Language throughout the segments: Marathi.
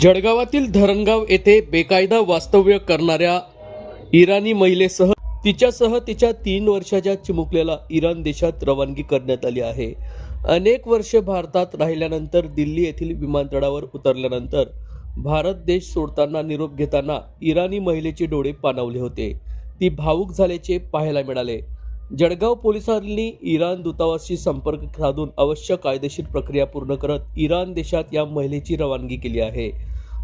जळगावातील धरणगाव येथे बेकायदा वास्तव्य करणाऱ्या इराणी महिलेसह तिच्यासह तिच्या 3 वर्षाच्या चिमुकल्याला इराण देशात रवानगी करण्यात आली आहे। अनेक वर्षे भारतात राहिल्यानंतर दिल्ली येथील विमानतळावर उतरल्यानंतर भारत देश सोडताना निरोप घेताना इराणी महिलेचे डोळे पाणावले होते। ती भावूक झाल्याचे पाहायला मिळाले। जळगाव पोलिसांनी इराण दूतावासाशी संपर्क साधून आवश्यक कायदेशीर प्रक्रिया पूर्ण करत इराण देशात या महिलेची रवानगी केली आहे।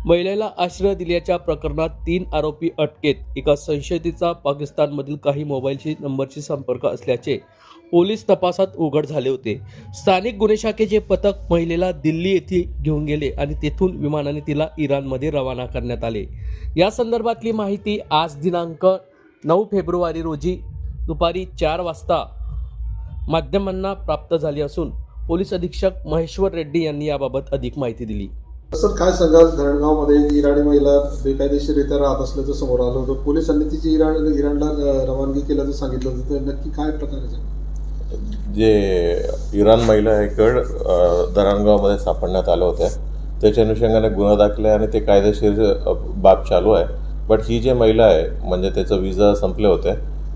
महिलेला आश्रय दिल्याच्या प्रकरणात 3 आरोपी अटकेत, एका संशयिताचा पाकिस्तानमधील काही मोबाईल नंबरशी संपर्क असल्याचे पोलीस तपासात उघड झाले होते। स्थानिक गुन्हे शाखेचे पथक महिलेला दिल्ली येथे घेऊन गेले आणि तेथून विमानाने तिला इराणमध्ये रवाना करण्यात आले। या संदर्भातली माहिती आज दिनांक 9 फेब्रुवारी रोजी दुपारी 4 वाजता माध्यमांना प्राप्त झाली असून पोलीस अधीक्षक महेश्वर रेड्डी यांनी याबाबत अधिक माहिती दिली। सर, काय सांगाल? धरणगावमध्ये इराणी महिला बेकायदेशीररित्या राहत असल्याचं समोर आलं होतं। पोलिसांनी तिची इराणला रवानगी केल्याचं सांगितलं होतं, तर नक्की काय प्रकार आहे? जे इराण महिला हे धरणगावमध्ये सापडण्यात आलं होत्या, त्याच्या अनुषंगाने गुन्हा दाखल आहे आणि ते कायदेशीर बाब चालू आहे। बट ही जे महिला आहे म्हणजे त्याचं विजा संपले होते,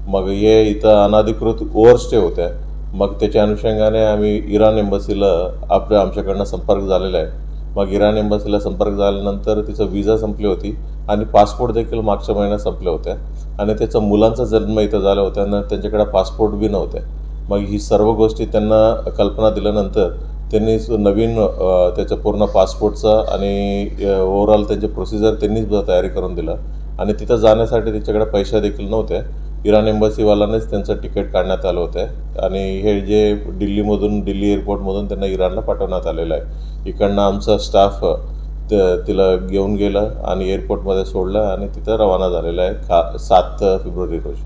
मग हे इथं अनधिकृत ओव्हरस्टे होते। मग त्याच्या अनुषंगाने आम्ही इराण एम्बसीला आमच्याकडनं संपर्क झालेला आहे। मग इराण एम्बसीला संपर्क झाल्यानंतर तिचं विजा संपली होती आणि पासपोर्ट देखील मागच्या महिन्यात संपले होते आणि त्याचा मुलांचा जन्म इथं झाला होता आणि त्यांच्याकडे पासपोर्ट बी नव्हते। मग ही सर्व गोष्टी त्यांना कल्पना दिल्यानंतर त्यांनी नवीन त्याचं पूर्ण पासपोर्टचा आणि ओव्हरऑल त्यांचे प्रोसिजर त्यांनीच तयारी करून दिलं आणि तिथं जाण्यासाठी तिच्याकडे पैसे देखील नव्हते। इराण एम्बसीवाल्यानेच त्यांचं तिकीट काढण्यात आलं होतं आणि हे जे दिल्ली एअरपोर्टमधून त्यांना इराणला पाठवण्यात आलेलं आहे। इकडनं आमचा स्टाफ तिला घेऊन गेलं आणि एअरपोर्टमध्ये सोडलं आणि तिथं रवाना झालेलं आहे 7 फेब्रुवारी रोजी।